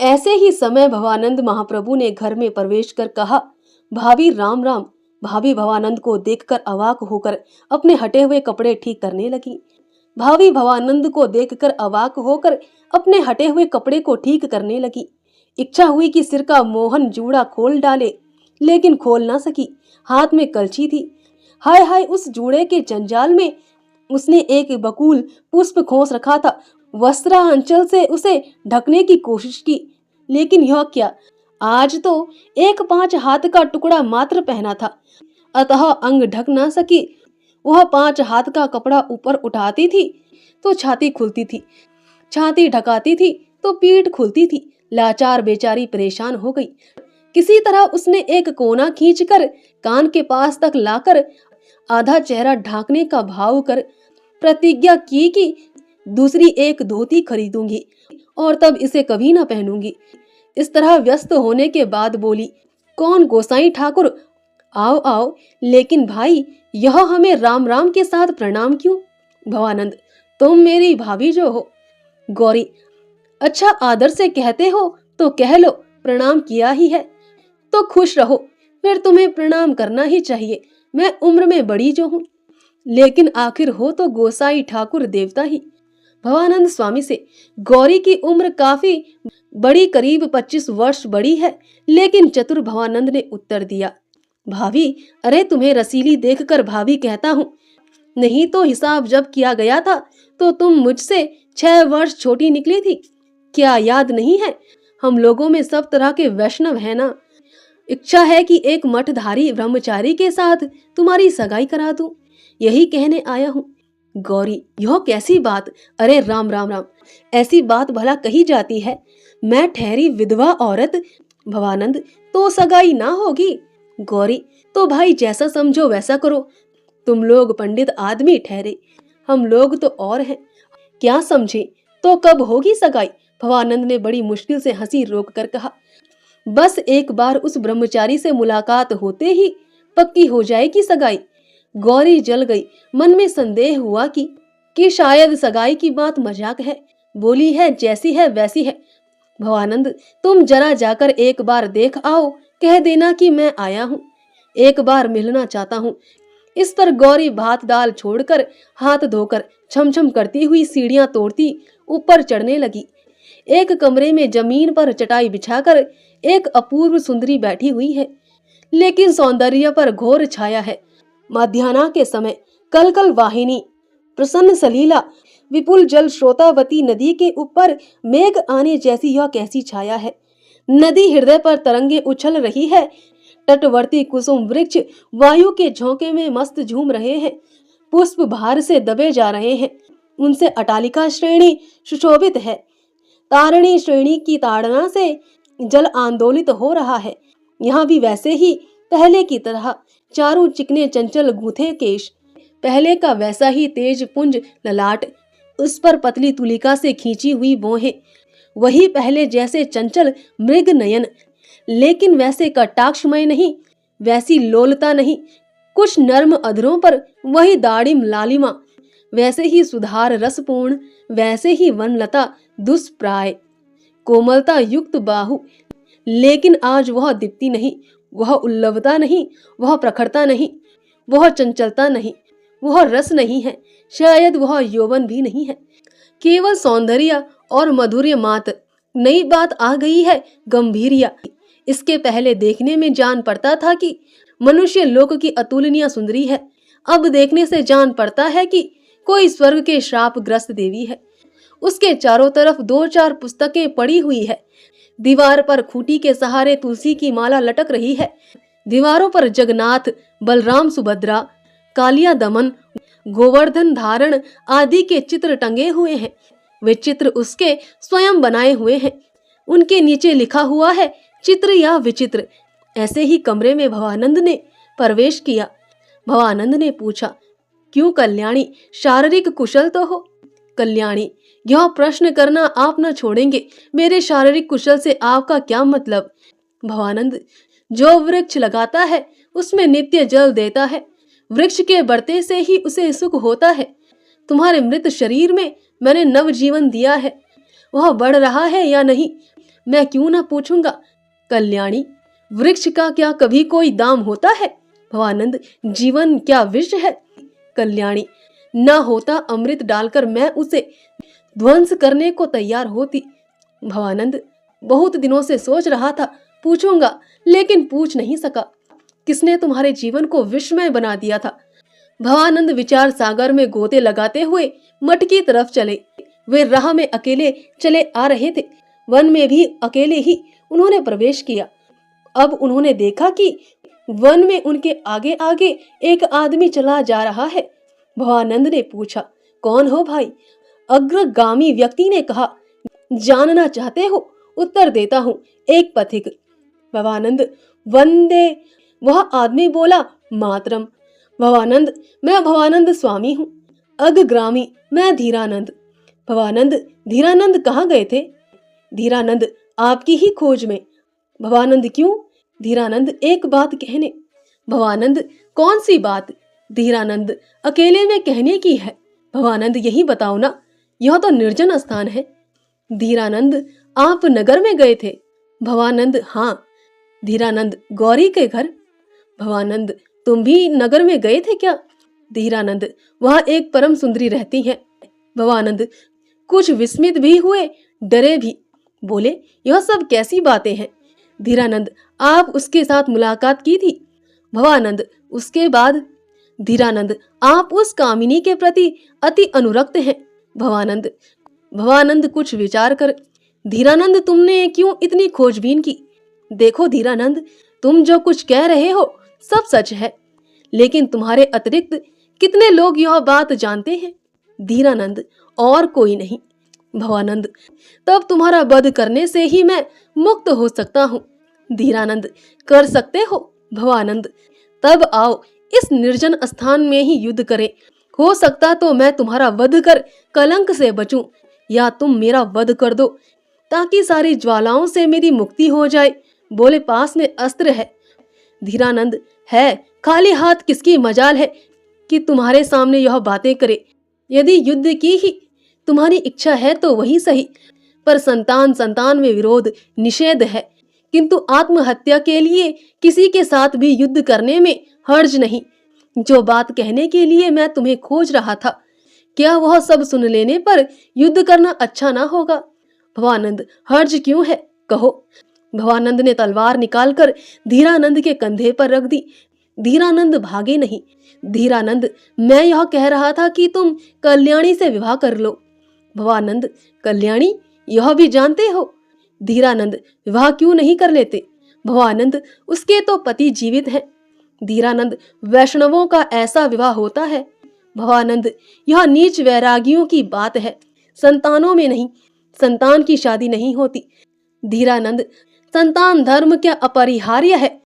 ऐसे ही समय भवानंद महाप्रभु ने घर में प्रवेश कर कहा, भाभी राम राम। भाभी भवानंद को देखकर अवाक होकर अपने हटे हुए कपड़े ठीक करने लगी। भाभी भवानंद को देखकर अवाक होकर अपने हटे हुए कपड़े को ठीक करने लगी। इच्छा हुई कि सिर का मोहन जूड़ा खोल डाले, लेकिन खोल ना सकी। हाथ में कलछी थी। हाय हाय, उस जूड़े के जंजाल में उसने एक बकुल पुष्प खोस रखा था। वस्त्रांचल से उसे ढकने की कोशिश की, लेकिन यह क्या, आज तो एक 5 हाथ का टुकड़ा मात्र पहना था, अतः अंग ढक ना सकी। वह 5 हाथ का कपड़ा ऊपर उठाती थी तो छाती खुलती थी, छाती ढकाती थी तो पीठ खुलती थी। लाचार बेचारी परेशान हो गई। किसी तरह उसने एक कोना खींचकर कान के पास तक लाकर आधा चेहरा ढांकने का भाव कर प्रतिज्ञा की कि दूसरी एक धोती खरीदूंगी और तब इसे कभी ना पहनूंगी। इस तरह व्यस्त होने के बाद बोली, कौन गोसाई ठाकुर, आओ आओ। लेकिन भाई, यह हमें राम राम के साथ प्रणाम क्यों? भवानंद, तुम मेरी भाभी जो हो। गौरी, अच्छा आदर से कहते हो तो कह लो, प्रणाम किया ही है तो खुश रहो, फिर तुम्हें प्रणाम करना ही चाहिए। मैं उम्र में बड़ी जो हूँ, लेकिन आखिर हो तो गोसाई ठाकुर देवता ही। भवानंद स्वामी से गौरी की उम्र काफी बड़ी, करीब 25 वर्ष बड़ी है। लेकिन चतुर भवानंद ने उत्तर दिया, भाभी, अरे तुम्हें रसीली देखकर भाभी कहता हूँ, नहीं तो हिसाब जब किया गया था तो तुम मुझसे 6 वर्ष छोटी निकली थी। क्या याद नहीं है? हम लोगों में सब तरह के वैष्णव है ना। इच्छा है कि एक मठधारी ब्रह्मचारी के साथ तुम्हारी सगाई करा दूं, यही कहने आया हूँ। गौरी, यह कैसी बात? अरे राम राम राम, ऐसी बात भला कही जाती है? मैं ठहरी विधवा औरत। भवानंद, तो सगाई ना होगी। गौरी, तो भाई जैसा समझो वैसा करो। तुम लोग पंडित आदमी ठहरे, हम लोग तो और हैं, क्या समझे? तो कब होगी सगाई? भवानंद ने बड़ी मुश्किल से हंसी रोक कर कहा, बस एक बार उस ब्रह्मचारी से मुलाकात होते ही पक्की हो जाएगी सगाई। गौरी जल गई। मन में संदेह हुआ कि शायद सगाई की बात मजाक है। बोली है, जैसी है वैसी है। भवानंद, तुम जरा जाकर एक बार देख आओ, कह देना कि मैं आया हूँ, एक बार मिलना चाहता हूँ। इस पर गौरी भात दाल छोड़कर हाथ धोकर छमछम करती हुई सीढ़ियां तोड़ती ऊपर चढ़ने लगी। एक कमरे में जमीन पर चटाई बिछाकर एक अपूर्व सुंदरी बैठी हुई है, लेकिन सौंदर्य पर घोर छाया है। मध्याह्न के समय कलकल वाहिनी, प्रसन्न सलीला, विपुल जल श्रोतावती नदी के ऊपर मेघ आने जैसी यह कैसी छाया है। नदी हृदय पर तरंगे उछल रही है। तटवर्ती कुसुम वृक्ष वायु के झोंके में मस्त झूम रहे हैं। पुष्प भार से दबे जा रहे हैं। उनसे अटालिका श्रेणी सुशोभित है। तारणी श्रेणी की ताड़ना से जल आंदोलित हो रहा है। यहाँ भी वैसे ही पहले की तरह चारों चिकने चंचल गूंथे केश, पहले का वैसा ही तेज पुंज ललाट, उस पर पतली तुलिका से खींची हुई भौहें, वही पहले जैसे चंचल मृग नयन, लेकिन वैसे कटाक्षमय नहीं, वैसी लोलता नहीं। कुछ नर्म अधरों पर वही दाड़िम लालिमा, वैसे ही सुधार रसपूर्ण, वैसे ही वनलता दुष्प्राय, कोमलता युक्त बाहु। लेकिन आज वह दीप्ति नहीं, वह उल्लवता नहीं, वह प्रखरता नहीं, वह चंचलता नहीं, वह रस नहीं है, शायद वह यौवन भी नहीं है। केवल सौंदर्य और मधुर्य मात्र। नई बात आ गई है, गंभीरिया। इसके पहले देखने में जान पड़ता था कि मनुष्य लोक की अतुलनीय सुंदरी है। अब देखने से जान पड़ता है कि कोई स्वर्ग के श्राप ग्रस्त देवी है। उसके चारों तरफ 2-4 पुस्तकें पड़ी हुई है। दीवार पर खूंटी के सहारे तुलसी की माला लटक रही है। दीवारों पर जगन्नाथ, बलराम, सुभद्रा, कालिया दमन, गोवर्धन धारण आदि के चित्र टंगे हुए हैं। वे चित्र उसके स्वयं बनाए हुए हैं। उनके नीचे लिखा हुआ है, चित्र या विचित्र। ऐसे ही कमरे में भवानंद ने प्रवेश किया। भवानंद ने पूछा, क्यों कल्याणी, शारीरिक कुशल तो हो? कल्याणी, यह प्रश्न करना आप न छोड़ेंगे, मेरे शारीरिक कुशल से आपका क्या मतलब? भवानंद, जो वृक्ष लगाता है उसमें नित्य जल देता है, वृक्ष के बढ़ते से ही उसे सुख होता है। तुम्हारे मृत शरीर में मैंने नव जीवन दिया है, वह बढ़ रहा है या नहीं, मैं क्यों ना पूछूंगा, कल्याणी, वृक्ष का क्या कभी कोई दाम होता है? भवानंद, जीवन क्या विष है? कल्याणी, ना होता अमृत डालकर मैं उसे ध्वंस करने को तैयार होती। भवानंद, बहुत दिनों से सोच रहा था पूछूंगा, लेकिन पूछ नहीं सका। किसने तुम्हारे जीवन को विषमय बना दिया था? भवानंद विचार सागर में गोते लगाते हुए मठ की तरफ चले। वे राह में अकेले चले आ रहे थे। वन में भी अकेले ही उन्होंने प्रवेश किया। अब उन्होंने देखा कि वन में उनके आगे आगे एक आदमी चला जा रहा है। भवानंद ने पूछा, कौन हो भाई? अग्रगामी व्यक्ति ने कहा, जानना चाहते हो? उत्तर देता हूँ, एक पथिक। भवानंद, वंदे। वह आदमी बोला, मातरम। भवानंद, मैं भवानंद स्वामी हूँ। अग्रगामी, मैं धीरानंद। भवानंद, धीरानंद कहाँ गए थे? धीरानंद, आपकी ही खोज में। भवानंद, क्यों? धीरानंद, एक बात कहने। भवानंद, कौन सी बात? धीरानंद, अकेले में कहने की है। भवानंद, यही बताओ ना, यह तो निर्जन स्थान है। धीरानंद, आप नगर में गए थे? भवानंद, हाँ। धीरानंद, गौरी के घर? भवानंद, तुम भी नगर में गए थे क्या? धीरानंद, वह एक परम सुंदरी रहती है। भवानंद, कुछ विस्मित भी हुए, डरे भी। बोले, यह सब कैसी बातें हैं? धीरानंद, आप उसके साथ मुलाकात की थी? भवानंद, उसके बाद? धीरानंद, आप उस कामिनी के प्रति अति अनुरक्त हैं। भवानंद, भवानंद कुछ विचार कर, धीरानंद, तुमने क्यों इतनी खोजबीन की? देखो धीरानंद, तुम जो कुछ कह रहे हो सब सच है, लेकिन तुम्हारे अतिरिक्त कितने लोग यह बात जानते हैं? धीरानंद, और कोई नहीं। भवानंद, तब तुम्हारा वध करने से ही मैं मुक्त हो सकता हूँ। धीरानंद, कर सकते हो? भवानंद, तब आओ इस निर्जन स्थान में ही युद्ध करें। हो सकता तो मैं तुम्हारा वध कर कलंक से बचूं, या तुम मेरा वध कर दो ताकि सारी ज्वालाओं से मेरी मुक्ति हो जाए। बोले, पास में अस्त्र है? धीरानंद, है। खाली हाथ किसकी मजाल है कि तुम्हारे सामने यह बातें करे। यदि युद्ध की ही तुम्हारी इच्छा है तो वही सही, पर संतान में विरोध निषेध है। किंतु आत्महत्या के लिए किसी के साथ भी युद्ध करने में हर्ज नहीं। जो बात कहने के लिए मैं तुम्हें खोज रहा था, क्या वह सब सुन लेने पर युद्ध करना अच्छा ना होगा? भवानंद, हर्ज क्यों है, कहो। भवानंद ने तलवार निकालकर धीरानंद के कंधे पर रख दी। धीरानंद भागे नहीं। धीरानंद, मैं यह कह रहा था कि तुम कल्याणी से विवाह कर लो। भवानंद, कल्याणी, यह भी जानते हो? धीरानंद, विवाह क्यों नहीं कर लेते? भवानंद, उसके तो पति जीवित हैं। धीरानंद, वैष्णवों का ऐसा विवाह होता है? भवानंद, यह नीच वैरागियों की बात है, संतानों में नहीं। संतान की शादी नहीं होती। धीरानंद, संतान धर्म क्या अपरिहार्य है?